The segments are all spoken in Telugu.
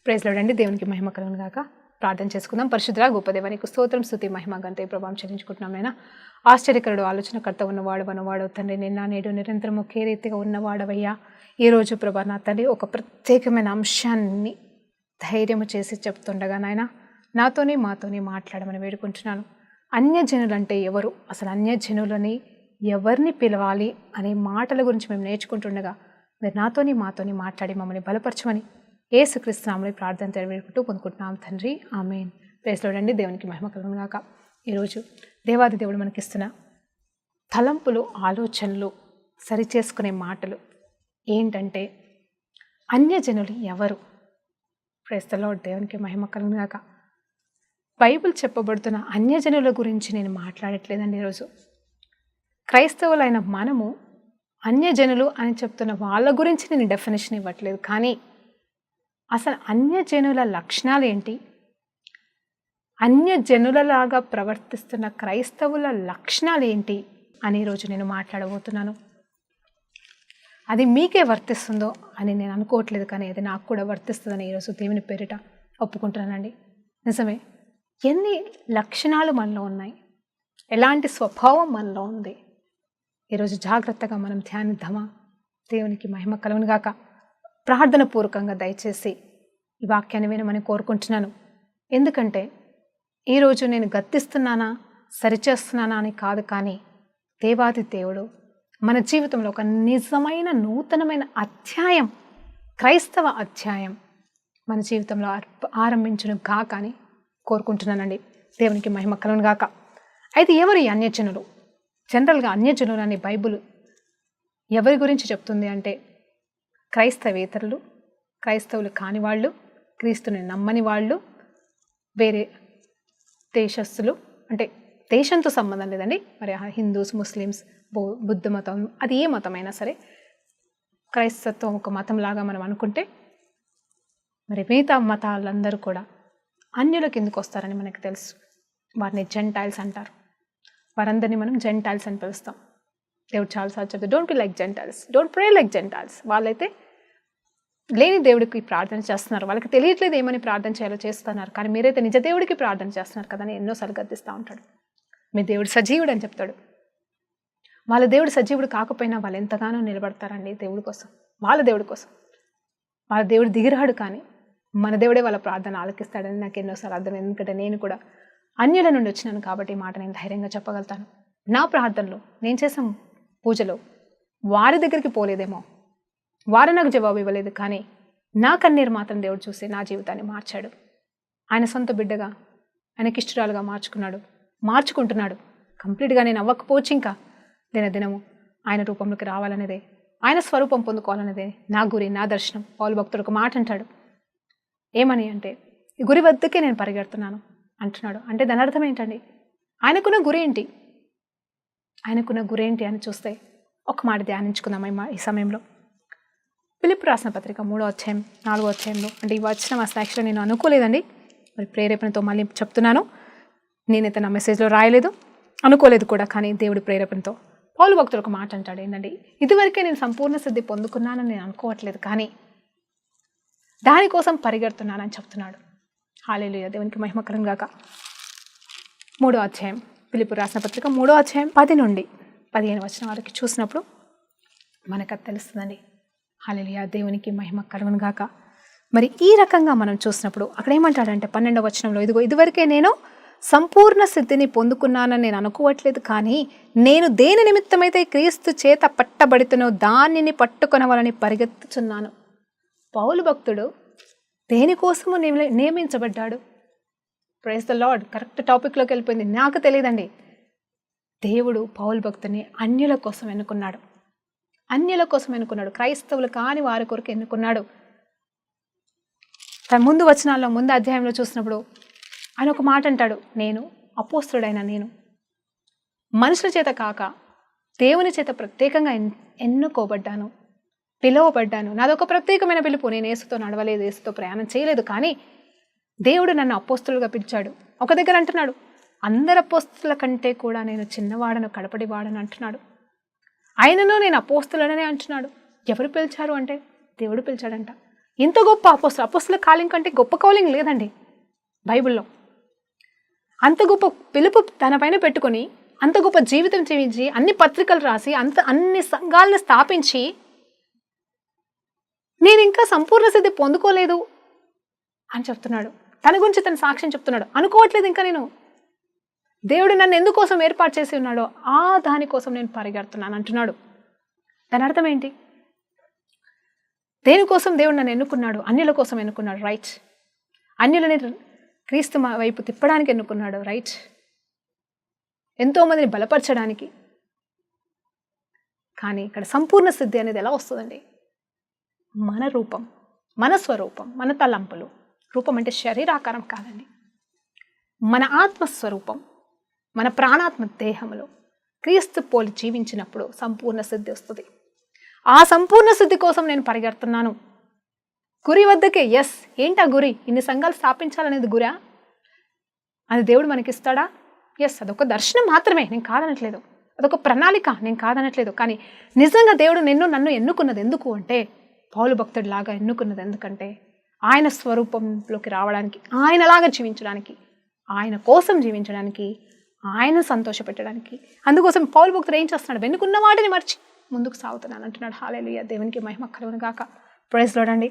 ప్రైజ్ లార్డ్ అండి. దేవునికి మహిమ కలుగును గాక. ప్రార్థన చేసుకుందాం. పరిశుద్ధ గొప్ప దేవానికి స్తోత్రం, స్తుతి, మహిమ, ఘనత, ప్రభావం చెల్లించుకుంటున్నాం. నాయన ఆశ్చర్యకరుడు, ఆలోచనకర్త ఉన్నవాడు, మనవాడు తండ్రి, నిన్న నేడు నిరంతరం ఒకే రీతిగా ఉన్నవాడవయ్యా. ఈరోజు ప్రభా నా తండ్రి ఒక ప్రత్యేకమైన అంశాన్ని ధైర్యము చేసి చెప్తుండగా నాయన నాతోనే మాతోనే మాట్లాడమని వేడుకుంటున్నాను. అన్యజనులంటే ఎవరు, అసలు అన్యజనులని ఎవరిని పిలవాలి అనే మాటల గురించి మేము నేర్చుకుంటుండగా మీరు నాతోని మాతోని మాట్లాడి మమ్మల్ని బలపరచమని యేసుక్రీస్తు నామములో ప్రార్థన తెలియబెట్టుకుంటూ పొందుకుంటున్నాం తండ్రి, ఆమేన్. ప్రైజ్ లార్డ్ అండి. దేవునికి మహిమ కలుగును గాక. ఈరోజు దేవాది దేవుడు మనకిస్తున్న తలంపులు, ఆలోచనలు, సరిచేసుకునే మాటలు ఏంటంటే అన్యజనులు ఎవరు. Praise the Lord. దేవునికి మహిమ కలుగును గాక. బైబిల్ చెప్పబడుతున్న అన్యజనుల గురించి నేను మాట్లాడట్లేదండి. ఈరోజు క్రైస్తవులైన మనము అన్యజనులు అని చెప్తున్న వాళ్ళ గురించి నేను డెఫినేషన్ ఇవ్వట్లేదు, కానీ అసలు అన్యజనుల లక్షణాలు ఏంటి, అన్యజనులలాగా ప్రవర్తిస్తున్న క్రైస్తవుల లక్షణాలు ఏంటి అని ఈరోజు నేను మాట్లాడబోతున్నాను. అది మీకే వర్తిస్తుందో అని నేను అనుకోవట్లేదు, కానీ అది నాకు కూడా వర్తిస్తుందని ఈరోజు దేవుని పేరిట ఒప్పుకుంటున్నానండి. నిజమే, ఎన్ని లక్షణాలు మనలో ఉన్నాయి, ఎలాంటి స్వభావం మనలో ఉంది. ఈరోజు జాగ్రత్తగా మనం ధ్యానిద్దామా. దేవునికి మహిమ కలుగును గాక. ప్రార్థన పూర్వకంగా దయచేసి ఈ వాక్యాన్ని వినమని కోరుకుంటున్నాను. ఎందుకంటే ఈరోజు నేను గద్దిస్తున్నానా, సరిచేస్తున్నానా అని కాదు, కానీ దేవాది దేవుడు మన జీవితంలో ఒక నిజమైన నూతనమైన అధ్యాయం, క్రైస్తవ అధ్యాయం మన జీవితంలో ఆరంభించును గాక అని కోరుకుంటున్నానండి. దేవునికి మహిమ కలుగును గాక. అయితే ఎవరు ఈ అన్యజనులు? జనరల్గా అన్యజనులు అనే బైబిల్ ఎవరి గురించి చెప్తుంది అంటే క్రైస్తవేతరులు, క్రైస్తవులు కాని వాళ్ళు, క్రీస్తుని నమ్మని వాళ్ళు, వేరే దేశస్తులు, అంటే దేశంతో సంబంధం లేదండి, మరి హిందూస్, ముస్లిమ్స్, బుద్ధ మతం, అది ఏ మతమైనా సరే, క్రైస్తత్వం ఒక మతంలాగా మనం అనుకుంటే మరి మిగతా మతాలందరూ కూడా అన్యుల కిందకు వస్తారని మనకు తెలుసు. వారిని జెంటైల్స్ అంటారు. వారందరినీ మనం జెంటైల్స్ అని పిలుస్తాం. దేవుడు చాలాసార్లు చెప్తాడు, don't be like Gentiles, don't pray like Gentiles. వాళ్ళైతే లేని దేవుడికి ప్రార్థన చేస్తున్నారు, వాళ్ళకి తెలియట్లేదు ఏమని ప్రార్థన చేయాలో చేస్తున్నారు, కానీ మీరైతే నిజ దేవుడికి ప్రార్థన చేస్తున్నారు కదా అని ఎన్నోసార్లు గద్దిస్తూ ఉంటాడు. మీ దేవుడు సజీవుడు అని చెప్తాడు. వాళ్ళ దేవుడు సజీవుడు కాకపోయినా వాళ్ళు ఎంతగానో నిలబడతారండి దేవుడి కోసం, వాళ్ళ దేవుడి కోసం. వాళ్ళ దేవుడు దిగిరాడు, కానీ మన దేవుడే వాళ్ళ ప్రార్థన ఆలకిస్తాడని నాకు ఎన్నోసార్లు అర్థం. ఎందుకంటే నేను కూడా అన్యుల నుండి వచ్చినాను కాబట్టి ఈ మాట నేను ధైర్యంగా చెప్పగలుగుతాను. నా ప్రార్థనలో, నేను చేసిన పూజలో వారి దగ్గరికి పోలేదేమో, వారు నాకు జవాబు ఇవ్వలేదు, కానీ నా కన్నీరు మాత్రం దేవుడు చూసి నా జీవితాన్ని మార్చాడు. ఆయన సొంత బిడ్డగా, ఆయనకి ఇష్టరాలుగా మార్చుకుంటున్నాడు. కంప్లీట్గా నేను అవ్వకపోవచ్చు, ఇంకా దినదినము ఆయన రూపంలోకి రావాలనేదే, ఆయన స్వరూపం పొందుకోవాలనేదే నా గురి, నా దర్శనం. పౌలు భక్తుడు ఒక మాట అంటాడు, ఏమని అంటే ఈ గురి వద్దకే నేను పరిగెడుతున్నాను అంటున్నాడు. అంటే దాని అర్థం ఏంటండి? ఆయనకున్న గురి ఏంటి, ఆయనకున్న గురి ఏంటి అని చూస్తే ఒక మాట ధ్యానించుకుందాం ఈ సమయంలో. ఫిలిప్పీ రాసిన పత్రిక 3వ అధ్యాయం 4వ అధ్యాయంలో, అంటే ఈ వచ్చిన యాక్చువల్గా నేను అనుకోలేదండి, మరి ప్రేరేపణతో మళ్ళీ చెప్తున్నాను. నేనైతే నా మెసేజ్లో రాయలేదు, అనుకోలేదు కూడా, కానీ దేవుడి ప్రేరేపణతో పౌలు భక్తుడు ఒక మాట అంటాడు, ఏంటంటే ఇదివరకే నేను సంపూర్ణ సిద్ధి పొందుకున్నానని నేను అనుకోవట్లేదు, కానీ దానికోసం పరిగెడుతున్నానని చెప్తున్నాడు. హల్లెలూయా. దేవునికి మహిమ కలుగును గాక. 3వ అధ్యాయం ఫిలిప్పీ రాసిన పత్రిక 3వ అధ్యాయం 10 నుండి 15 వచనం వరకు చూసినప్పుడు మనకు అది తెలుస్తుందండి. హల్లెలూయా. దేవునికి మహిమ కలుగును గాక. మరి ఈ రకంగా మనం చూసినప్పుడు అక్కడ ఏమంటాడంటే 12వ వచనంలో, ఇదిగో ఇదివరకే నేను సంపూర్ణ సిద్ధిని పొందుకున్నానని నేను అనుకోవట్లేదు, కానీ నేను దేని నిమిత్తమైతే క్రీస్తు చేత పట్టబడితేనో దానిని పట్టుకొనవాలని పరిగెత్తుచున్నాను. పౌలు భక్తుడు దేనికోసము నియమించబడ్డాడు? Praise the Lord. కరెక్ట్ టాపిక్లోకి వెళ్ళిపోయింది. నాకు తెలియదండి, దేవుడు పౌలు భక్తుని అన్యుల కోసం ఎన్నుకున్నాడు. అన్యుల కోసం ఎన్నుకున్నాడు, క్రైస్తవులు కాని వారి కొరకు ఎన్నుకున్నాడు. తన ముందు వచనాల్లో, ముందు అధ్యాయంలో చూసినప్పుడు ఆయన ఒక మాట అంటాడు, నేను అపోస్తలుడైన నేను మనుషుల చేత కాక దేవుని చేత ప్రత్యేకంగా ఎన్నుకోబడ్డాను, పిలువబడ్డాను. నాదొక ప్రత్యేకమైన పిలుపు. నేను యేసుతో నడవలేదు, యేసుతో ప్రయాణం చేయలేదు, కానీ దేవుడు నన్ను అపోస్తలుగా పిలిచాడు. ఒక దగ్గర అంటున్నాడు, అందరు అపోస్తల కంటే కూడా నేను చిన్నవాడను, కడపడివాడను అంటున్నాడు. ఆయనను నేను అపోస్తలుడనే అంటున్నాడు. ఎవరు పిలిచారు అంటే దేవుడు పిలిచాడంట. ఇంత గొప్ప అపోస్తలు, అపోస్తల కాలింగ్ కంటే గొప్ప కాలింగ్ లేదండి బైబిల్లో. అంత గొప్ప పిలుపు తన పైన పెట్టుకొని, అంత గొప్ప జీవితం జీవించి, అన్ని పత్రికలు రాసి, అన్ని సంఘాలను స్థాపించి, నేను ఇంకా సంపూర్ణ సిద్ధి పొందుకోలేదు అని చెప్తున్నాడు. తన గురించి తన సాక్ష్యం చెప్తున్నాడు. అనుకోవట్లేదు ఇంకా నేను దేవుడు నన్ను ఎందుకోసం ఏర్పాటు చేసి ఉన్నాడో ఆ దానికోసం నేను పరిగెడుతున్నాను అంటున్నాడు. దాని అర్థం ఏంటి? దేనికోసం దేవుడు నన్ను ఎన్నుకున్నాడు? అన్యుల కోసం ఎన్నుకున్నాడు, రైట్. అన్యులని క్రీస్తు వైపు తిప్పడానికి ఎన్నుకున్నాడు, రైట్. ఎంతోమందిని బలపరచడానికి. కానీ ఇక్కడ సంపూర్ణ సిద్ధి అనేది ఎలా వస్తుందండి? మన రూపం, మన స్వరూపం, మన తలంపులు. రూపం అంటే శరీరాకారం కాదండి, మన ఆత్మస్వరూపం, మన ప్రాణాత్మ దేహంలో క్రీస్తు పోలి జీవించినప్పుడు సంపూర్ణ సిద్ధి వస్తుంది. ఆ సంపూర్ణ సిద్ధి కోసం నేను పరిగెడుతున్నాను. గురి వద్దకే. ఎస్, ఏంటి ఆ గురి? ఇన్ని సంఘాలు స్థాపించాలనేది గురా? అది దేవుడు మనకిస్తాడా? ఎస్, అదొక దర్శనం మాత్రమే, నేను కాదనట్లేదు. అదొక ప్రణాళిక, నేను కాదనట్లేదు. కానీ నిజంగా దేవుడు నన్ను ఎన్నుకున్నది ఎందుకు అంటే, పౌలు భక్తుడిలాగా ఎన్నుకున్నది ఎందుకంటే, ఆయన స్వరూపంలోకి రావడానికి, ఆయనలాగా జీవించడానికి, ఆయన కోసం జీవించడానికి, ఆయన సంతోషపెట్టడానికి. అందుకోసం పౌలు భక్తుడు ఏం చేస్తున్నాడు? వెనుకున్న వాటిని మర్చి ముందుకు సాగుతున్నాను అంటున్నాడు. హల్లెలూయా, దేవునికి మహిమ కలుగును గాక. ప్రైజ్ లార్డ్ అండి.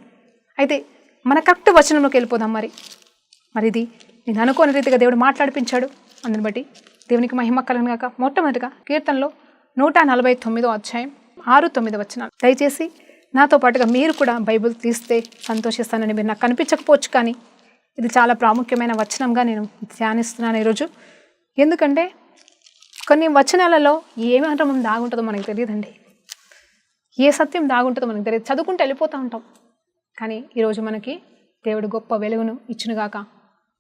అయితే మన కరెక్ట్ వచనంలోకి వెళ్ళిపోదాం. మరి ఇది నేను అనుకోని రీతిగా దేవుడు మాట్లాడిపించాడు. అందుని బట్టి దేవునికి మహిమ కలుగును గాక. మొట్టమొదటిగా కీర్తనలో 149వ అధ్యాయం 6-9 వచనాలు. దయచేసి నాతో పాటుగా మీరు కూడా బైబిల్ తీస్తే సంతోషిస్తానని. మీరు నాకు కనిపించకపోవచ్చు, కానీ ఇది చాలా ప్రాముఖ్యమైన వచనంగా నేను ధ్యానిస్తున్నాను ఈరోజు. ఎందుకంటే కొన్ని వచనాలలో ఏ మర్మం దాగుంటుందో మనకు తెలియదండి, ఏ సత్యం దాగుంటుందో మనకు తెలియదు. చదువుకుంటూ వెళ్ళిపోతూ ఉంటాం. కానీ ఈరోజు మనకి దేవుడు గొప్ప వెలుగును ఇచ్చునుగాక.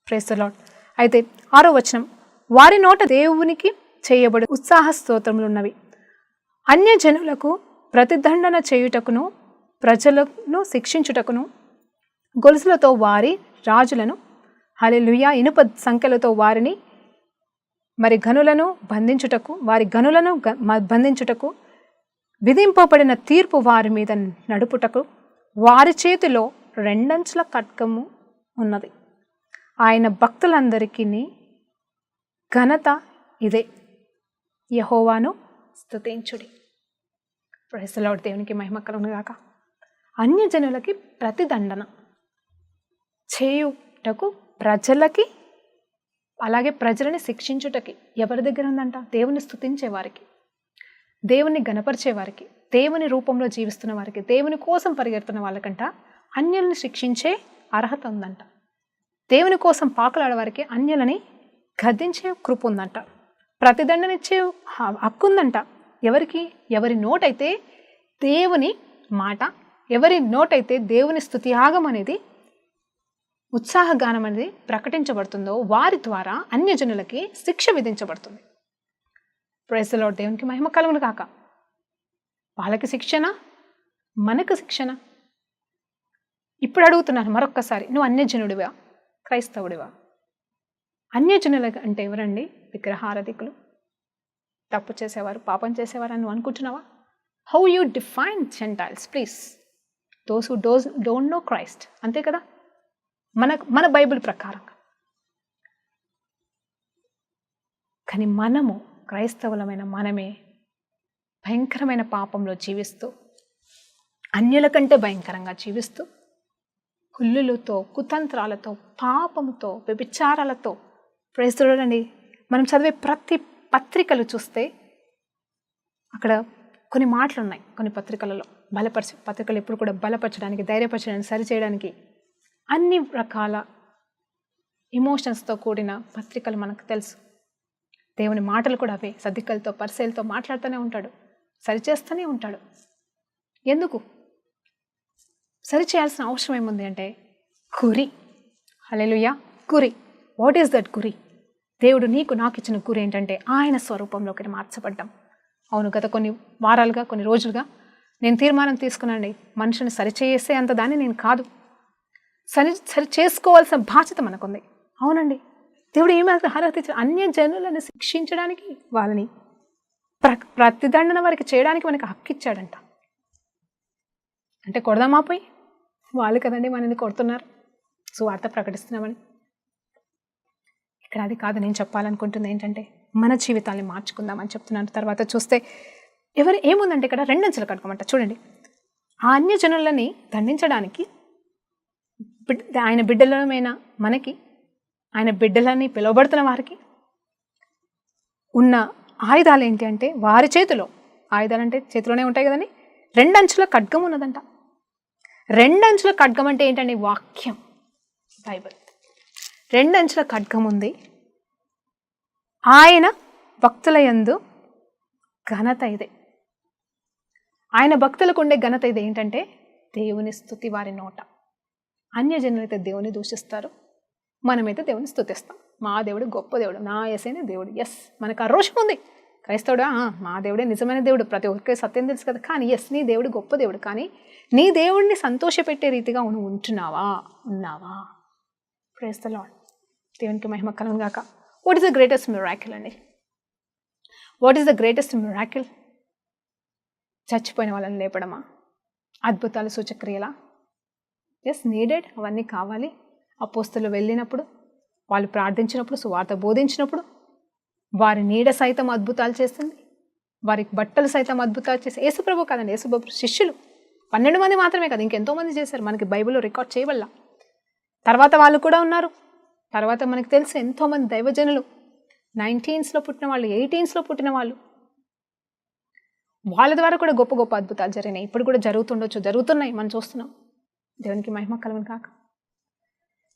Praise the lord. అయితే 6వ వచనం, వారి నోట దేవునికి చేయబడి ఉత్సాహ స్తోత్రములున్నవి, అన్యజనులకు ప్రతిదండన చేయుటకును, ప్రజలను శిక్షించుటకును, గొలుసులతో వారి రాజులను, హల్లెలూయా, ఇనుప సంఖ్యలతో వారిని వారి గనులను బంధించుటకు, విధింపబడిన తీర్పు వారి మీద నడుపుటకు, వారి చేతిలో 2 అంచుల ఖడ్గము ఉన్నది. ఆయన భక్తులందరికీ ఘనత ఇదే, యెహోవాను స్తుతించుడి. ప్రైజ్ ది లార్డ్, దేవునికి మహిమ కలుగును గాక. అన్యజనులకి ప్రతిదండన చేయుటకు, ప్రజలకి, అలాగే ప్రజలని శిక్షించుటకి ఎవరి దగ్గర ఉందంట? దేవుని స్తుతించే వారికి, దేవుని గణపరిచే వారికి, దేవుని రూపంలో జీవిస్తున్న వారికి, దేవుని కోసం పరిగెడుతున్న వాళ్ళకంట అన్యులను శిక్షించే అర్హత ఉందంట. దేవుని కోసం పాకులాడేవారికి అన్యులని గద్దించే కృప ఉందంట. ప్రతిదండనిచ్చే హక్కు ఉందంట. ఎవరికి? ఎవరి నోటైతే దేవుని మాట, ఎవరి నోటైతే దేవుని స్తుతియాగం అనేది, ఉత్సాహగానం అనేది ప్రకటించబడుతుందో వారి ద్వారా అన్యజనులకి శిక్ష విధించబడుతుంది. ప్రైజ్ ది లార్డ్, దేవునికి మహిమ కలుగును గాక. వాళ్ళకి శిక్షణ, మనకు శిక్షణ. ఇప్పుడు అడుగుతున్నాను మరొక్కసారి, నువ్వు అన్యజనుడివా, క్రైస్తవుడివా? అన్యజనుల అంటే ఎవరండి? విగ్రహారాధికులు, తప్పు చేసేవారు, పాపం చేసేవారు అని నువ్వు అనుకుంటున్నావా? How you define Gentiles please? Those who don't know Christ, అంతే కదా మన బైబిల్ ప్రకారంగా. కానీ మనము క్రైస్తవులమైన మనమే భయంకరమైన పాపంలో జీవిస్తూ, అన్యుల కంటే భయంకరంగా జీవిస్తూ, కుళ్ళులతో, కుతంత్రాలతో, పాపముతో, వ్యభిచారాలతో. ప్రైజ్ ది లార్డ్ అండి. మనం చదివే ప్రతి పత్రికలు చూస్తే అక్కడ కొన్ని మాటలు ఉన్నాయి. కొన్ని పత్రికలలో పత్రికలు ఎప్పుడు కూడా బలపరచడానికి, ధైర్యపరచడానికి, సరిచేయడానికి, అన్ని రకాల ఎమోషన్స్తో కూడిన పత్రికలు మనకు తెలుసు. దేవుని మాటలు కూడా అవే. సద్దికలతో, పరిసేలతో మాట్లాడుతూనే ఉంటాడు, సరిచేస్తూనే ఉంటాడు. ఎందుకు సరిచేయాల్సిన అవసరం ఏముంది అంటే, గురి. హల్లెలూయా, గురి. వాట్ ఈస్ దట్ గురి? దేవుడు నాకు ఇచ్చిన గురి ఏంటంటే ఆయన స్వరూపంలోకి మార్చబడ్డాం. అవును, గత కొన్ని వారాలుగా, కొన్ని రోజులుగా నేను తీర్మానం తీసుకున్నానండి, మనుషుని సరిచేసే అంత దాన్ని నేను కాదు, సరి చేసుకోవాల్సిన బాధ్యత మనకుంది. అవునండి, దేవుడు ఏమైనా అర్హత ఇచ్చాడు? అన్యజనులను శిక్షించడానికి, వాళ్ళని ప్రతిదండన వారికి చేయడానికి మనకి హక్కు ఇచ్చాడంట. అంటే కొడదామా పోయి? వాళ్ళు కదండి మనల్ని కొడుతున్నారు సువార్త ప్రకటిస్తున్నామని. ఇక్కడ అది కాదు నేను చెప్పాలనుకుంటుంది ఏంటంటే మన జీవితాన్ని మార్చుకుందామని చెప్తున్నాను. తర్వాత చూస్తే ఏముందంటే ఇక్కడ రెండంచెల ఖడ్గమంట. చూడండి, ఆ అన్యజనులని దండించడానికి ఆయన బిడ్డలమైన మనకి, ఆయన బిడ్డలని పిలువబడుతున్న వారికి ఉన్న ఆయుధాలు ఏంటి అంటే వారి చేతిలో, ఆయుధాలు అంటే చేతిలోనే ఉంటాయి కదండి, రెండంచుల ఖడ్గం ఉన్నదంట. రెండంచుల ఖడ్గం అంటే ఏంటండి? వాక్యం, బైబిల్. రెండంచుల ఖడ్గం ఉంది. ఆయన భక్తుల యందు ఘనత ఇదే. ఆయన భక్తులకు ఉండే ఘనత ఇది ఏంటంటే దేవుని స్తుతి వారి నోట. అన్యజనులు అయితే దేవుని దూషిస్తారు, మనమైతే దేవుని స్తుతిస్తాం. మా దేవుడు గొప్ప దేవుడు, నా యేసయ్యనే దేవుడు. ఎస్, మనకు ఆ రోషం ఉంది. క్రైస్తవుడా, మా దేవుడే నిజమైన దేవుడు, ప్రతి ఒక్కరికి సత్యం తెలుసు కదా. కానీ ఎస్, నీ దేవుడు గొప్ప దేవుడు. కానీ నీ దేవుడిని సంతోషపెట్టే రీతిగా నువ్వు ఉన్నావా? Praise the Lord. దేవునికి మహిమ కలుగును గాక. What is the greatest miracle అండి? What is the greatest miracle? చచ్చిపోయిన వాళ్ళని లేపడమా? అద్భుతాలు, సూచక్రియలా? Yes, needed. అవన్నీ కావాలి. అపోస్తలు వెళ్ళినప్పుడు, వాళ్ళు ప్రార్థించినప్పుడు, సువార్త బోధించినప్పుడు వారి నీడ సైతం అద్భుతాలు చేసింది, వారి బట్టలు సైతం అద్భుతాలు చేసి. యేసుప్రభు కాదండి, యేసుప్రభు శిష్యులు 12 మంది మాత్రమే కదా, ఇంకెంతోమంది చేశారు. మనకి బైబిల్లో రికార్డ్ చేయవల్ల. తర్వాత వాళ్ళు కూడా ఉన్నారు. తర్వాత మనకు తెలిసి ఎంతోమంది దైవజనులు 19s పుట్టిన వాళ్ళు, 18s పుట్టిన వాళ్ళు, వాళ్ళ ద్వారా కూడా గొప్ప గొప్ప అద్భుతాలు జరిగినాయి. ఇప్పుడు కూడా జరుగుతున్నాయి, మనం చూస్తున్నాం. దేవునికి మహిమ కలుగును కాక.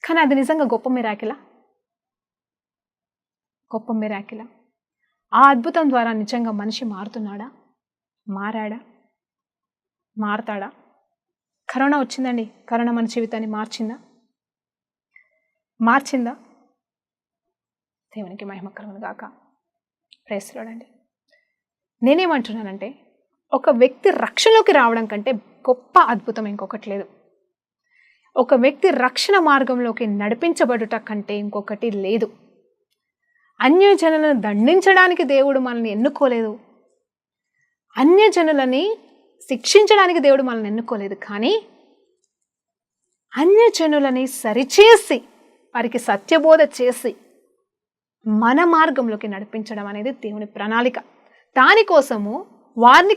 కానీ అది నిజంగా గొప్ప మిరాకిలా? గొప్ప మిరాకిలా? ఆ అద్భుతం ద్వారా నిజంగా మనిషి మారుతున్నాడా? మారతాడా? కరోనా వచ్చిందండి, కరోనా మన జీవితాన్ని మార్చిందా? దేవునికి మహిమ కలుగును గాక. ప్రైజ్ ది లార్డ్ అండి. నేనేమంటున్నానంటే, ఒక వ్యక్తి రక్షణలోకి రావడం కంటే గొప్ప అద్భుతం ఇంకొకటి లేదు. ఒక వ్యక్తి రక్షణ మార్గంలోకి నడిపించబడుట కంటే ఇంకొకటి లేదు. అన్యజనులను దండించడానికి దేవుడు మనల్ని ఎన్నుకోలేదు, అన్యజనులని శిక్షించడానికి దేవుడు మనల్ని ఎన్నుకోలేదు. కానీ అన్యజనులని సరిచేసి, వారికి సత్యబోధ చేసి మన మార్గంలోకి నడిపించడం అనేది దేవుని ప్రణాళిక. దానికోసము వారిని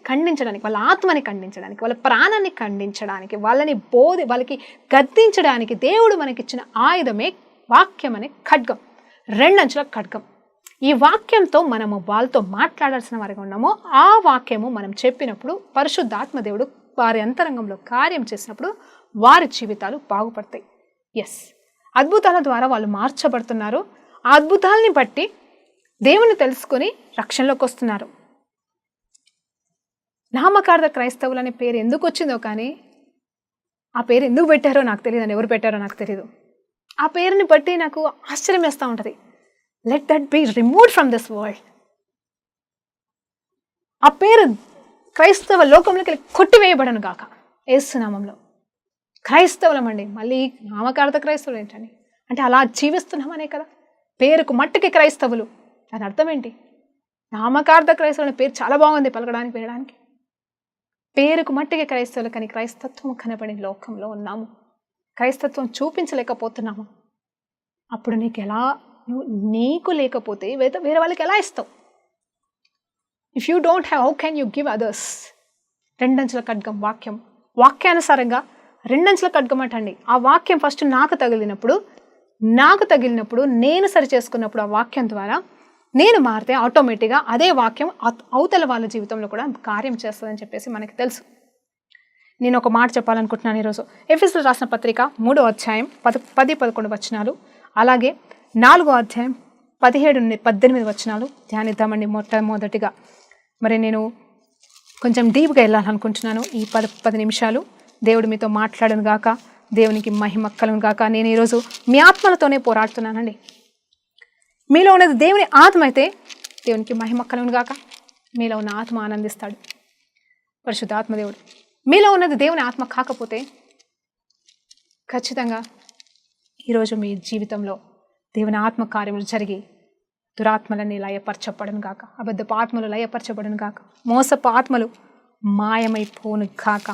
ఖండించడానికి, వాళ్ళ ఆత్మని ఖండించడానికి, వాళ్ళ ప్రాణాన్ని ఖండించడానికి, వాళ్ళకి గద్దించడానికి దేవుడు మనకిచ్చిన ఆయుధమే వాక్యం అనే ఖడ్గం, రెండంచుల ఖడ్గం. ఈ వాక్యంతో మనము వాళ్ళతో మాట్లాడాల్సిన వారిగా ఉన్నామో, ఆ వాక్యము మనం చెప్పినప్పుడు పరిశుద్ధాత్మ దేవుడు వారి అంతరంగంలో కార్యం చేసినప్పుడు వారి జీవితాలు బాగుపడతాయి. ఎస్, అద్భుతాల ద్వారా వాళ్ళు మార్చబడుతున్నారు. ఆ అద్భుతాలని బట్టి దేవుని తెలుసుకొని రక్షణలోకి వస్తున్నారు. నామకార్థ క్రైస్తవులు అనే పేరు ఎందుకు వచ్చిందో, కానీ ఆ పేరు ఎందుకు పెట్టారో నాకు తెలియదు, ఎవరు పెట్టారో నాకు తెలియదు. ఆ పేరుని బట్టి నాకు ఆశ్చర్యం వేస్తూ ఉంటుంది. Let that be removed from this world. ఆ పేరు క్రైస్తవ లోకంలోకి కొట్టివేయబడను గాక యేసునామంలో. క్రైస్తవులమండి, మళ్ళీ నామకార్థ క్రైస్తవులు ఏంటండి అంటే అలా జీవిస్తున్నామనే కదా. పేరుకు మట్టుకి క్రైస్తవులు, దాని అర్థం ఏంటి? నామకార్థ క్రైస్తవులు అనే పేరు చాలా బాగుంది పలకడానికి, వినడానికి. పేరుకు మట్టుకి క్రైస్తవులు, కానీ క్రైస్తత్వం కనబడి లోకంలో ఉన్నాము, క్రైస్తత్వం చూపించలేకపోతున్నాము. అప్పుడు నీకు లేకపోతే వేరే వాళ్ళకి ఎలా ఇస్తావు? If you don't have, how can you give others? రెండంచుల ఖడ్గం వాక్యం, వాక్యానుసారంగా రెండంచుల ఖడ్గం అంటండి. ఆ వాక్యం ఫస్ట్ నాకు తగిలినప్పుడు నేను సరి చేసుకున్నప్పుడు, ఆ వాక్యం ద్వారా నేను మారితే ఆటోమేటిక్గా అదే వాక్యం అవతల వాళ్ళ జీవితంలో కూడా కార్యం చేస్తుందని చెప్పేసి మనకి తెలుసు. నేను ఒక మాట చెప్పాలనుకుంటున్నాను ఈరోజు. ఎఫెసీయులకు రాసిన పత్రిక 3వ అధ్యాయం 10-11 వచనాలు, అలాగే 4వ అధ్యాయం 17-18 వచనాలు ధ్యానిద్దామండి. మొట్టమొదటిగా మరి నేను కొంచెం డీప్గా వెళ్ళాలనుకుంటున్నాను. ఈ 10 నిమిషాలు దేవుడు మీతో మాట్లాడను గాక. దేవునికి మహిమ కలుగును గాక. నేను ఈరోజు మీ ఆత్మలతోనే పోరాడుతున్నానండి. మీలో ఉన్నది దేవుని ఆత్మ అయితే దేవునికి మహిమ కలుగును గాక. మీలో ఉన్న ఆత్మ ఆనందిస్తాడు పరిశుద్ధాత్మ దేవుడు. మీలో ఉన్నది దేవుని ఆత్మ కాకపోతే ఖచ్చితంగా ఈరోజు మీ జీవితంలో దేవుని ఆత్మ కార్యములు జరిగి దురాత్మలన్నీ లయపరచబడను గాక, అబద్ధపు ఆత్మలు లయపరచబడను గాక, మోసపు ఆత్మలు మాయమైపోను గాక.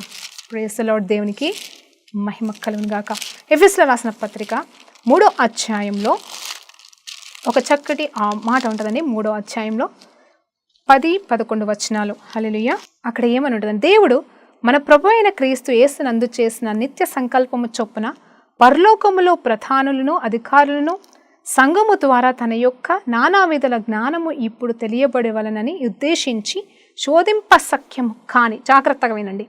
Praise the Lord. దేవునికి మహిమ కలుగును గాక. ఎఫెసీయుల రాసిన పత్రిక 3వ అధ్యాయంలో ఒక చక్కటి మాట ఉంటుందండి. 3వ అధ్యాయంలో 10-11 వచనాలు. హల్లెలూయా. అక్కడ ఏమని ఉంటుందంటే, దేవుడు మన ప్రభు అయిన క్రీస్తు యేసునందు చేసిన నిత్య సంకల్పము చొప్పున పరలోకములో ప్రధానులను అధికారులను సంఘము ద్వారా తన యొక్క నానావిధుల జ్ఞానము ఇప్పుడు తెలియబడవలనని ఉద్దేశించి శోధింప సఖ్యము కాని, జాగ్రత్తగా వినండి,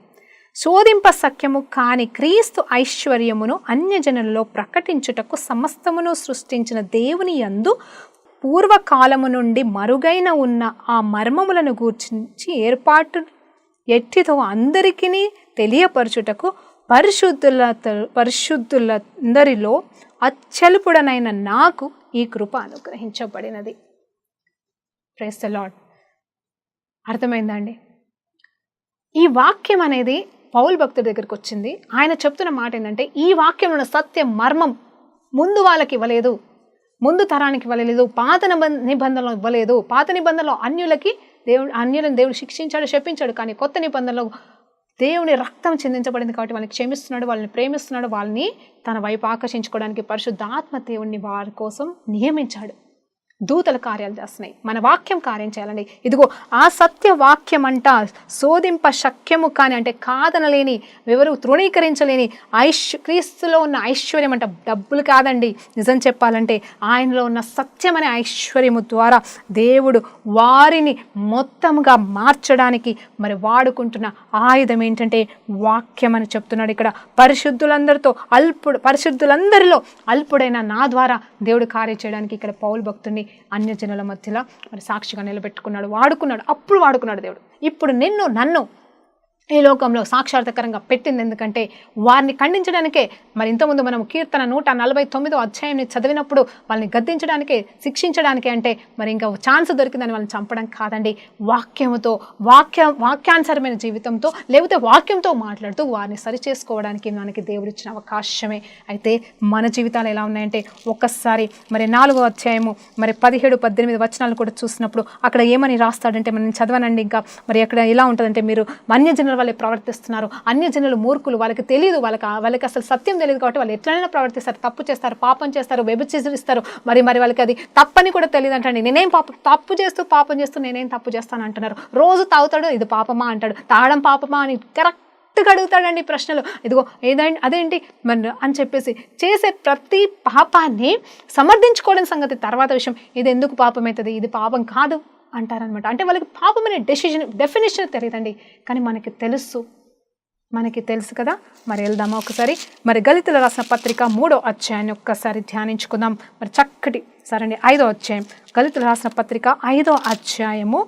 శోధింప సఖ్యము కాని క్రీస్తు ఐశ్వర్యమును అన్యజనులలో ప్రకటించుటకు సమస్తమును సృష్టించిన దేవుని యందు పూర్వకాలము నుండి మరుగైన ఉన్న ఆ మర్మములను గూర్చి ఏర్పాటు ఎట్టితో అందరికీ తెలియపరచుటకు పరిశుద్ధులందరిలో అత్యల్పుడనైన నాకు ఈ కృప అనుగ్రహించబడినది. Praise the Lord. అర్థమైందండి? ఈ వాక్యం అనేది పౌలు భక్తుడి దగ్గరికి వచ్చింది. ఆయన చెప్తున్న మాట ఏంటంటే, ఈ వాక్యంలో ఉన్న సత్య మర్మం ముందు వాళ్ళకి ఇవ్వలేదు, ముందు తరానికి ఇవ్వలేదు, పాత నిబంధనలు ఇవ్వలేదు. పాత నిబంధనలో అన్యులను దేవుడు శిక్షించాడు, శపించాడు. కానీ కొత్త నిబంధనలో దేవుని రక్తం చిందించబడింది కాబట్టి వాళ్ళని క్షమిస్తున్నాడు, వాళ్ళని ప్రేమిస్తున్నాడు, వాళ్ళని తన వైపు ఆకర్షించుకోవడానికి పరిశుద్ధాత్మ దేవుణ్ణి వారి కోసం నియమించాడు. దూతల కార్యాలు చేస్తున్నాయి, మన వాక్యం కార్యం చేయాలండి. ఇదిగో ఆ సత్య వాక్యం అంట శోధింప శక్యము కాని, అంటే కాదనలేని, ఎవరు తృణీకరించలేని క్రీస్తులో ఉన్న ఐశ్వర్యం అంట. డబ్బులు కాదండి, నిజం చెప్పాలంటే ఆయనలో ఉన్న సత్యమనే ఐశ్వర్యము ద్వారా దేవుడు వారిని మొత్తంగా మార్చడానికి మరి వాడుకుంటున్న ఆయుధం ఏంటంటే వాక్యం అని చెప్తున్నాడు ఇక్కడ. పరిశుద్ధులందరిలో అల్పుడైన నా ద్వారా దేవుడు కార్యం చేయడానికి ఇక్కడ పౌలు భక్తుడిని అన్యజనుల మధ్యలో మరి సాక్షిగా నిలబెట్టుకున్నాడు, వాడుకున్నాడు. అప్పుడు వాడుకున్నాడు దేవుడు. ఇప్పుడు నన్ను ఈ లోకంలో సాక్షాత్కరంగా పెట్టింది ఎందుకంటే వారిని ఖండించడానికే. మరి ఇంతకుముందు మనం కీర్తన 149వ అధ్యాయాన్ని చదివినప్పుడు వాళ్ళని గద్దించడానికే, శిక్షించడానికే, అంటే మరి ఇంకా ఛాన్స్ దొరికిందని వాళ్ళని చంపడం కాదండి. వాక్యముతో వాక్యానుసరమైన జీవితంతో, లేకపోతే వాక్యంతో మాట్లాడుతూ వారిని సరిచేసుకోవడానికి మనకి దేవుడు ఇచ్చిన అవకాశమే. అయితే మన జీవితాలు ఎలా ఉన్నాయంటే, ఒక్కసారి మరి 4వ అధ్యాయము మరి 17-18 వచనాలు కూడా చూసినప్పుడు అక్కడ ఏమని రాస్తాడంటే, మనం చదవనండి ఇంకా. మరి అక్కడ ఎలా ఉంటుందంటే, మీరు అన్యజనుల వాళ్ళే ప్రవర్తిస్తున్నారు, అన్యజనులు మూర్ఖులు, వాళ్ళకి తెలియదు, వాళ్ళకి అసలు సత్యం తెలియదు కాబట్టి వాళ్ళు ఎట్లయినా ప్రవర్తిస్తారు, తప్పు చేస్తారు, పాపం చేస్తారు, వ్యభిచరిస్తారు. మరి వాళ్ళకి అది తప్పని కూడా తెలియదు అంటండి. తప్పు చేస్తూ పాపం చేస్తూ నేనేం తప్పు చేస్తాను అంటున్నారు. రోజు తాగుతాడు, ఇది పాపమా అంటాడు, తాగడం పాపమా అని కరెక్ట్గా అడుగుతాడండి ప్రశ్నలు. ఇదిగో అదేంటి మరి అని చెప్పేసి చేసే ప్రతి పాపాన్ని సమర్థించుకోవడం సంగతి తర్వాత విషయం. ఇది ఎందుకు పాపం అవుతుంది, ఇది పాపం కాదు అంటారనమాట. అంటే వాళ్ళకి పాపం అనే డెఫినేషన్ తెలియదండి, కానీ మనకి తెలుసు కదా. మరి వెళ్దామా ఒకసారి. మరి గళితుల రాసిన పత్రిక 3వ అధ్యాయాన్ని ఒక్కసారి ధ్యానించుకుందాం. మరి చక్కటి సరండి 5వ అధ్యాయం, గళితుల రాసిన పత్రిక 5వ అధ్యాయము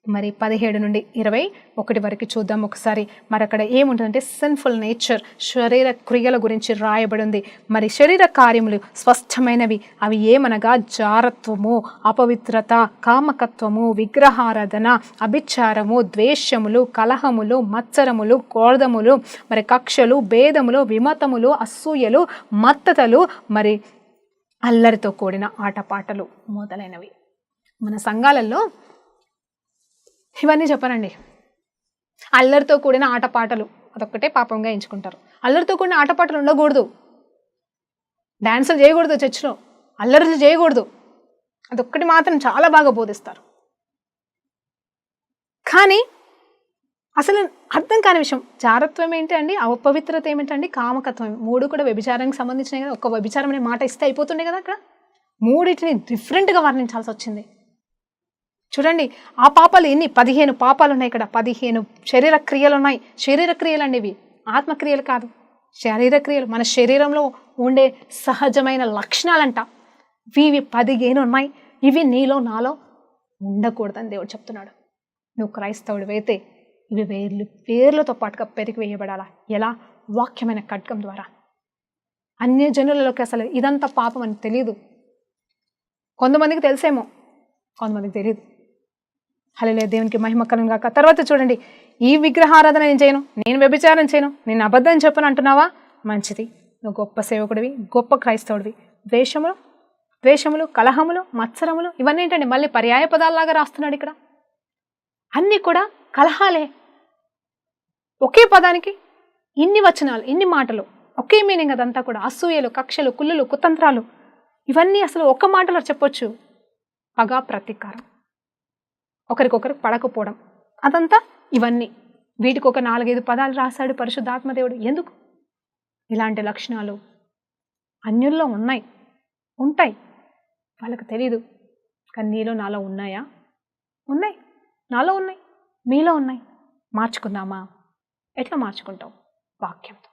మరి 17-21 వరకు చూద్దాం ఒకసారి. మరి అక్కడ ఏముంటుందంటే, సిన్ఫుల్ నేచర్, శరీర క్రియల గురించి రాయబడి ఉంది. మరి శరీర కార్యములు స్పష్టమైనవి. అవి ఏమనగా జారత్వము, అపవిత్రత, కామకత్వము, విగ్రహారాధన, అభిచారము, ద్వేషములు, కలహములు, మత్సరములు, క్రోధములు, మరి కక్షలు, భేదములు, విమతములు, అసూయలు, మత్తతలు, మరి అల్లరితో కూడిన ఆటపాటలు మొదలైనవి. మన సంఘాలలో ఇవన్నీ చెప్పానండి. అల్లరితో కూడిన ఆటపాటలు అదొక్కటే పాపంగా ఎంచుకుంటారు. అల్లరితో కూడిన ఆటపాటలు ఉండకూడదు, డ్యాన్సులు చేయకూడదు, చర్చిలో అల్లరులు చేయకూడదు, అదొక్కటి మాత్రం చాలా బాగా బోధిస్తారు. కానీ అసలు అర్థం కాని విషయం, జారత్వం ఏంటి అండి, అపవిత్రత ఏమిటండి, కామకత్వం, 3 కూడా వ్యభిచారానికి సంబంధించినవి కదా. ఒక్క వ్యభిచారం అనే మాట ఇస్తే అయిపోతుండే కదా. అక్కడ 3 డిఫరెంట్గా వర్ణించాల్సి వచ్చింది. చూడండి, ఆ పాపాలు ఎన్ని, 15 పాపాలు ఉన్నాయి ఇక్కడ. 15 శరీర క్రియలు ఉన్నాయి. శరీర క్రియలు అండి ఇవి, ఆత్మక్రియలు కాదు, శరీర క్రియలు. మన శరీరంలో ఉండే సహజమైన లక్షణాలంట ఇవి 15 ఉన్నాయి. ఇవి నీలో నాలో ఉండకూడదని దేవుడు చెప్తున్నాడు. నువ్వు క్రైస్తవుడు అయితే ఇవి వేర్లతో పాటుగా పెరిగి వేయబడాలా. ఎలా? వాక్యమైన ఖడ్గం ద్వారా. అన్యజనులలోకి అసలు ఇదంతా పాపం అని తెలియదు. కొంతమందికి తెలిసేమో, కొంతమందికి తెలియదు. హల్లెలూయా, దేవునికి మహిమ కలుగును గాక. తర్వాత చూడండి, ఈ విగ్రహారాధన నేను చేయను, నేను వ్యభిచారం చేయను, నేను అబద్ధం చెప్పను అంటున్నావా? మంచిది, నువ్వు గొప్ప సేవకుడివి, గొప్ప క్రైస్తవుడివి. ద్వేషములు, కలహములు, మత్సరములు, ఇవన్నీ ఏంటండి మళ్ళీ పర్యాయ పదాల్లాగా రాస్తున్నాడు ఇక్కడ. అన్నీ కూడా కలహాలే, ఒకే పదానికి ఇన్ని వచనాలు, ఇన్ని మాటలు, ఒకే మీనింగ్ అదంతా కూడా. అసూయలు, కక్షలు, కుళ్ళులు, కుతంత్రాలు, ఇవన్నీ అసలు ఒక్క మాటలో చెప్పొచ్చు. పగ, ప్రతీకారం, ఒకరికొకరు పడకపోవడం, అదంతా ఇవన్నీ. వీటికి ఒక 4-5 పదాలు రాశాడు పరిశుద్ధాత్మదేవుడు. ఎందుకు? ఇలాంటి లక్షణాలు అన్యుల్లో ఉంటాయి, వాళ్ళకి తెలీదు. కానీ నీలో నాలో ఉన్నాయా? ఉన్నాయి, నాలో ఉన్నాయి, మీలో ఉన్నాయి. మార్చుకుందామా? ఎట్లా మార్చుకుంటావు? వాక్యంతో.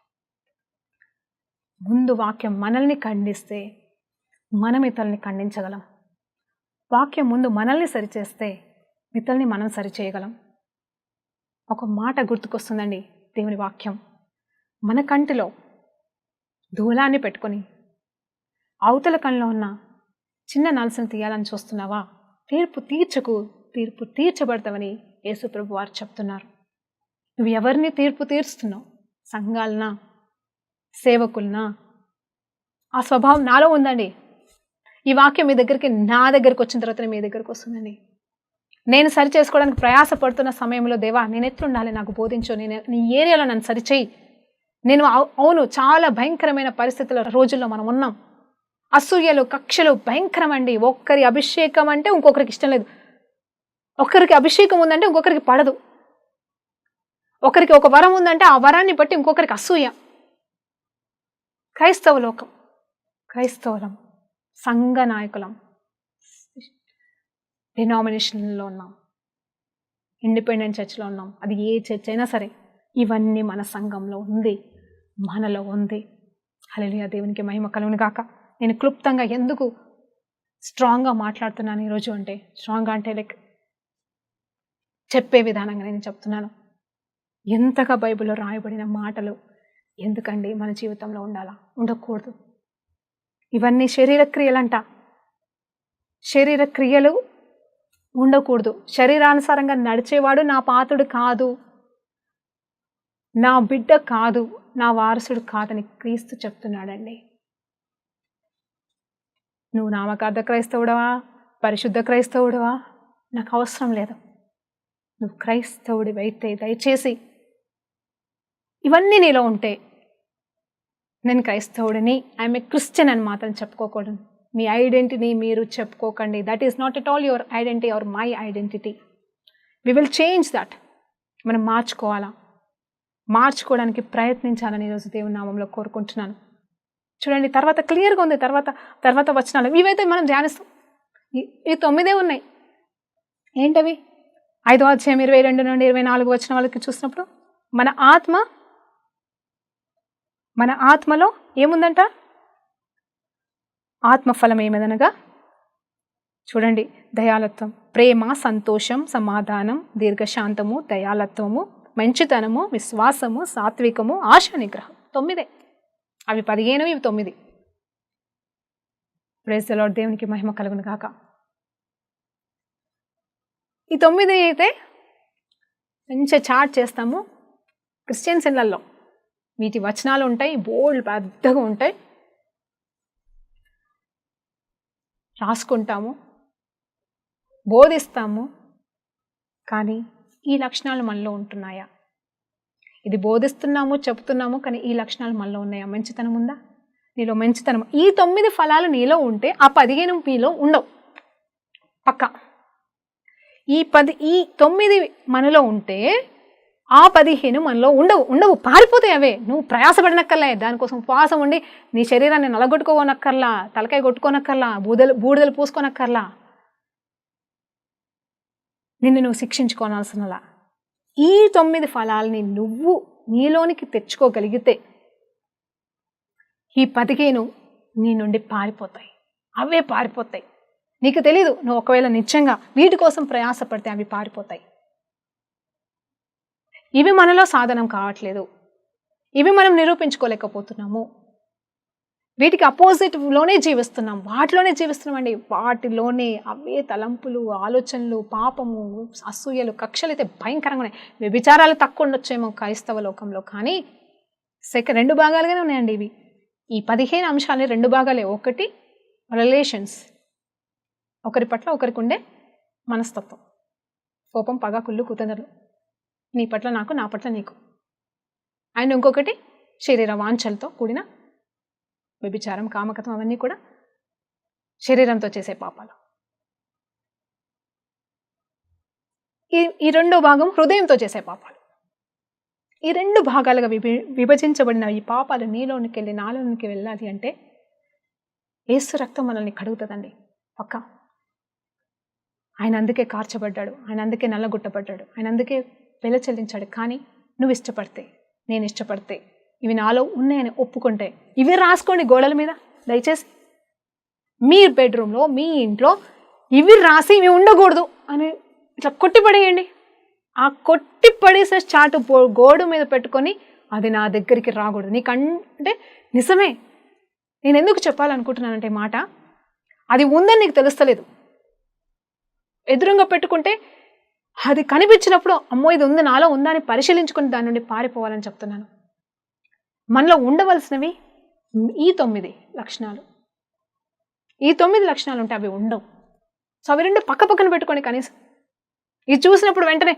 ముందు వాక్యం మనల్ని ఖండిస్తే మనం ఇతరుల్ని ఖండించగలం. వాక్యం ముందు మనల్ని సరిచేస్తే ఇతరుల్ని మనం సరిచేయగలం. ఒక మాట గుర్తుకొస్తుందండి, దేవుని వాక్యం. మన కంటిలో దూలాన్ని పెట్టుకొని అవతల కళ్ళలో ఉన్న చిన్న నలసను తీయాలని చూస్తున్నావా? తీర్పు తీర్చకు, తీర్పు తీర్చబడతావని యేసుప్రభు వారు చెప్తున్నారు. నువ్వు ఎవరిని తీర్పు తీరుస్తున్నావు? సంఘాలనా, సేవకులనా? ఆ స్వభావం నాలో ఉందండి. ఈ వాక్యం మీ దగ్గరికి, నా దగ్గరికి వచ్చిన తర్వాత మీ దగ్గరికి వస్తుందండి. నేను సరి చేసుకోవడానికి ప్రయాసపడుతున్న సమయంలో, దేవా నేను ఎట్లుండాలి నాకు బోధించు, నేను నీ ఏరియాలో నన్ను సరిచేయి. నేను అవును, చాలా భయంకరమైన పరిస్థితుల రోజుల్లో మనం ఉన్నాం. అసూయలు, కక్షలు భయంకరమండి. ఒక్కరి అభిషేకం అంటే ఇంకొకరికి ఇష్టం లేదు, ఒకరికి అభిషేకం ఉందంటే ఇంకొకరికి పడదు, ఒకరికి ఒక వరం ఉందంటే ఆ వరాన్ని బట్టి ఇంకొకరికి అసూయ. క్రైస్తవ లోకం, క్రైస్తవులం, సంఘ నాయకులం, డినామినేషన్లో ఉన్నాం, ఇండిపెండెంట్ చర్చ్లో ఉన్నాం, అది ఏ చర్చ్ అయినా సరే, ఇవన్నీ మన సంఘంలో ఉంది, మనలో ఉంది. హల్లెలూయా, దేవునికి మహిమ కలుగును గాక. నేను క్లుప్తంగా ఎందుకు స్ట్రాంగ్గా మాట్లాడుతున్నాను ఈరోజు అంటే, స్ట్రాంగ్గా అంటే లైక్ చెప్పే విధానంగా నేను చెప్తున్నాను. ఎంతగా బైబిల్లో రాయబడిన మాటలు ఎందుకండి మన జీవితంలో ఉండాలా? ఉండకూడదు. ఇవన్నీ శరీర క్రియలంట. శరీర క్రియలు ఉండకూడదు. శరీరానుసారంగా నడిచేవాడు నా పాత్రుడు కాదు, నా బిడ్డ కాదు, నా వారసుడు కాదని క్రీస్తు చెప్తున్నాడండి. నువ్వు నామకార్థ క్రైస్తవుడవా, పరిశుద్ధ క్రైస్తవుడవా, నాకు అవసరం లేదు. నువ్వు క్రైస్తవుడివైతే దయచేసి ఇవన్నీ నీలో ఉంటే, నేను క్రైస్తవుడిని, ఐఎమ్ ఏ క్రిస్టియన్ అని మాత్రం చెప్పుకోకూడదు. మీ ఐడెంటిటీ మీరు చెప్పుకోకండి. That is not at all your identity or my identity. We will change that. మనం మార్చుకోవడానికి ప్రయత్నించాలని ఈరోజు దేవుని నామంలో కోరుకుంటున్నాను. చూడండి, తర్వాత క్లియర్గా ఉంది. తర్వాత వచనాలు ఇవైతే మనం ధ్యానిస్తాం. ఈ 9 ఉన్నాయి. ఏంటవి? 5వ అధ్యాయం 22 నుండి 24 వచనం వాళ్ళకి చూసినప్పుడు, మన ఆత్మలో ఏముందంట? ఆత్మఫలం ఏమదనగా, చూడండి, దయాలత్వం, ప్రేమ, సంతోషం, సమాధానం, దీర్ఘశాంతము, దయాలత్వము, మంచితనము, విశ్వాసము, సాత్వికము, ఆశా నిగ్రహం. 9. అవి 15, ఇవి 9. ప్రైజ్ ది లార్డ్, దేవునికి మహిమ కలుగును గాక. ఈ 9 అయితే మంచిగా చాట్ చేస్తాము క్రిస్టియన్స్ ఇళ్ళల్లో. వీటి వచనాలు ఉంటాయి, బోల్డ్ పెద్దగా ఉంటాయి, రాసుకుంటాము, బోధిస్తాము. కానీ ఈ లక్షణాలు మనలో ఉంటున్నాయా? ఇది బోధిస్తున్నాము, చెప్తున్నాము, కానీ ఈ లక్షణాలు మనలో ఉన్నాయా? మంచితనం ఉందా? నీలో మంచితనం, ఈ 9 ఫలాలు నీలో ఉంటే ఆ 15 మీలో ఉండవు పక్కా. ఈ 9 మనలో ఉంటే ఆ 15 మనలో ఉండవు, పారిపోతాయి అవే. నువ్వు ప్రయాసపడినక్కర్లే, దానికోసం ఉపవాసం ఉండి నీ శరీరాన్ని నలగొట్టుకోనక్కర్లా, తలకాయ కొట్టుకోనక్కర్లా, బూడిదలు పూసుకోనక్కర్లా, నిన్ను నువ్వు శిక్షించుకోవాల్సినలా. ఈ 9 ఫలాల్ని నువ్వు నీలోనికి తెచ్చుకోగలిగితే ఈ 15 నీ నుండి పారిపోతాయి, అవే పారిపోతాయి. నీకు తెలీదు, నువ్వు ఒకవేళ నిజంగా వీటి కోసం ప్రయాసపడితే అవి పారిపోతాయి. ఇవి మనలో సాధనం కావట్లేదు, ఇవి మనం నిరూపించుకోలేకపోతున్నాము, వీటికి అపోజిట్లోనే జీవిస్తున్నాం, వాటిలోనే జీవిస్తున్నామండి. వాటిలోనే అవే తలంపులు, ఆలోచనలు, పాపము, అసూయలు, కక్షలు అయితే భయంకరంగా ఉన్నాయి. వ్యభిచారాలు తక్కువ ఉండొచ్చేమో క్రైస్తవ లోకంలో, కానీ 2 భాగాలుగానే ఉన్నాయండి ఇవి. ఈ 15 అంశాలని 2 భాగాలే. ఒకటి రిలేషన్స్, ఒకరి పట్ల ఒకరికి ఉండే మనస్తత్వం, కోపం, పగ, కుళ్ళు, కుతంత్రాలు, నీ పట్ల నాకు, నా పట్ల నీకు. అండ్ ఇంకొకటి శరీర వాంఛలతో కూడిన వ్యభిచారం, కామకత్వం, అవన్నీ కూడా శరీరంతో చేసే పాపాలు. ఈ రెండో భాగం హృదయంతో చేసే పాపాలు. ఈ రెండు భాగాలుగా విభజించబడిన ఈ పాపాలు నీలోనికి వెళ్ళి నాలోనికి వెళ్ళాలి అంటే యేసు రక్తం మనల్ని కడుగుతుందండి పక్క. ఆయన అందుకే కార్చబడ్డాడు, ఆయన అందుకే నల్లగొట్టబడ్డాడు, ఆయన అందుకే వెల చెల్లించాడు. కానీ నువ్వు ఇష్టపడితే, నేను ఇష్టపడితే, ఇవి నాలో ఉన్నాయని ఒప్పుకుంటే, ఇవి రాసుకోండి గోడల మీద దయచేసి. మీ బెడ్రూమ్లో, మీ ఇంట్లో ఇవి రాసి ఇవి ఉండకూడదు అని ఇట్లా కొట్టిపడేయండి. ఆ కొట్టి పడేసే చాటు గోడ మీద పెట్టుకొని అది నా దగ్గరికి రాకూడదు. నీకంటే నిజమే, నేను ఎందుకు చెప్పాలనుకుంటున్నానంటే మాట, అది ఉందని నీకు తెలుస్తలేదు. ఎదురుగా పెట్టుకుంటే అది కనిపించినప్పుడు అమ్మో ఇది ఉంది, నాలో ఉందా అని పరిశీలించుకుని దాని నుండి పారిపోవాలని చెప్తున్నాను. మనలో ఉండవలసినవి ఈ 9 లక్షణాలు. ఈ 9 లక్షణాలు ఉంటే అవి ఉండవు. సో అవి రెండు పక్క పక్కన పెట్టుకోండి. కనీసం ఇది చూసినప్పుడు వెంటనే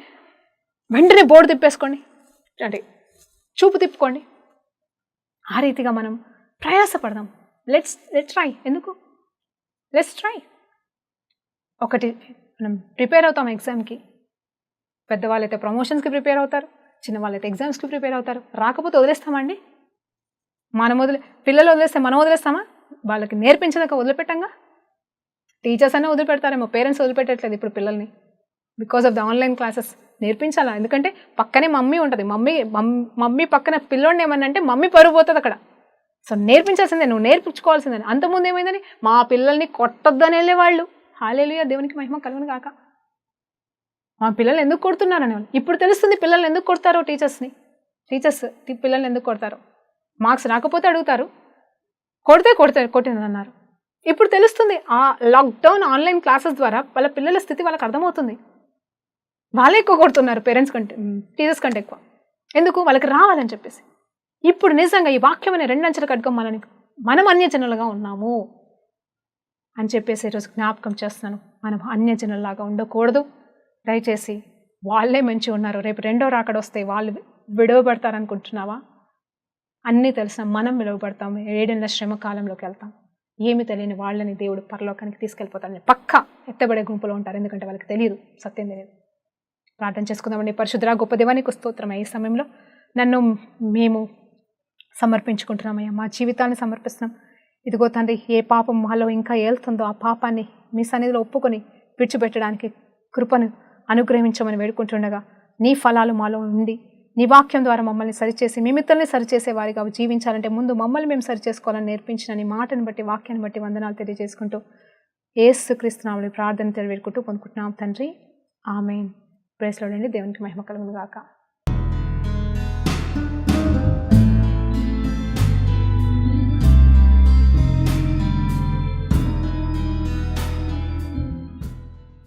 బోర్డు తిప్పేసుకోండి, అంటే చూపు తిప్పుకోండి. ఆ రీతిగా మనం ప్రయాసపడదాం. Let's try. ఎందుకు లెట్స్ ట్రై. ఒకటి మనం ప్రిపేర్ అవుతాం ఎగ్జామ్కి. పెద్దవాళ్ళైతే ప్రమోషన్స్కి ప్రిపేర్ అవుతారు, చిన్నవాళ్ళైతే ఎగ్జామ్స్కి ప్రిపేర్ అవుతారు. రాకపోతే వదిలేస్తామండి? పిల్లలు వదిలేస్తే మనం వదిలేస్తామా? వాళ్ళకి నేర్పించదాక వదిలిపెట్టంగా. టీచర్స్ అనే వదిలిపెడతారేమో, పేరెంట్స్ వదిలిపెట్టట్లేదు ఇప్పుడు పిల్లల్ని. Because of the online classes నేర్పించాలా. ఎందుకంటే పక్కనే మమ్మీ ఉంటుంది. మమ్మీ పక్కన పిల్లోడిని ఏమన్నంటే మమ్మీ పరుగు పోతుంది అక్కడ. సో నేర్పించాల్సిందే, నువ్వు నేర్పించుకోవాల్సిందే. అంతకుముందు ఏమైందని మా పిల్లల్ని కొట్టొద్దని వెళ్ళేవాళ్ళు. హల్లెలూయా, దేవునికి మహిమ కలుగును గాక. మా పిల్లల్ని ఎందుకు కొడుతున్నారని వాళ్ళు. ఇప్పుడు తెలుస్తుంది పిల్లల్ని ఎందుకు కొడతారో. టీచర్స్ పిల్లల్ని ఎందుకు కొడతారో. మార్క్స్ రాకపోతే అడుగుతారు, కొట్టిందన్నారు. ఇప్పుడు తెలుస్తుంది. ఆ లాక్డౌన్ ఆన్లైన్ క్లాసెస్ ద్వారా వాళ్ళ పిల్లల స్థితి వాళ్ళకి అర్థమవుతుంది. వాళ్ళే ఎక్కువ కొడుతున్నారు పేరెంట్స్ కంటే, టీచర్స్ కంటే ఎక్కువ. ఎందుకు? వాళ్ళకి రావాలని చెప్పేసి. ఇప్పుడు నిజంగా ఈ వాక్యం అనే 2 అంచెల ఖడ్గం మనం అన్యజనులుగా ఉన్నాము అని చెప్పేసి ఈరోజు జ్ఞాపకం చేస్తున్నాను. మనం అన్యజనుల్లాగా ఉండకూడదు. దయచేసి వాళ్ళే మంచిగా ఉన్నారు, రేపు రెండో రాకడ వస్తే వాళ్ళు విడవబడతారనుకుంటున్నావా? అన్నీ తెలిసిన మనం విడవబడతాం. 7 ఏళ్ల శ్రమ కాలంలోకి వెళ్తాం. ఏమి తెలియని వాళ్ళని దేవుడు పరలోకానికి తీసుకెళ్ళిపోతారని పక్కా ఎత్తబడే గుంపులో ఉంటారు. ఎందుకంటే వాళ్ళకి తెలియదు, సత్యం తెలియదు. ప్రార్థన చేసుకుందామండి. పరిశుద్ధుడా గొప్ప దేవానికి స్తోత్రం. ఈ సమయంలో మేము సమర్పించుకుంటున్నామయ్యా, మా జీవితాన్ని సమర్పిస్తున్నాం. ఇదిగో తండ్రి, ఏ పాపం మాలో ఇంకా ఏళ్తుందో ఆ పాపాన్ని మీ సన్నిధిలో ఒప్పుకొని విడిచిపెట్టడానికి కృపను అనుగ్రహించమని వేడుకుంటుండగా, నీ ఫలాలు మాలో ఉండి నీ వాక్యం ద్వారా మమ్మల్ని సరిచేసి మీ మిత్రుల్ని సరిచేసే వారిగా జీవించాలంటే ముందు మమ్మల్ని మేము సరిచేసుకోవాలని నేర్పించిన నీ మాటను బట్టి, వాక్యాన్ని బట్టి వందనాలు తెలియజేసుకుంటూ యేసుక్రీస్తు నామములో ప్రార్థన తెలియవేడుకుంటూ పొందుకుంటున్నాం తండ్రి. ఆమేన్. ప్రైజ్ లార్డ్ అండి. దేవునికి మహిమ కలుగును గాక.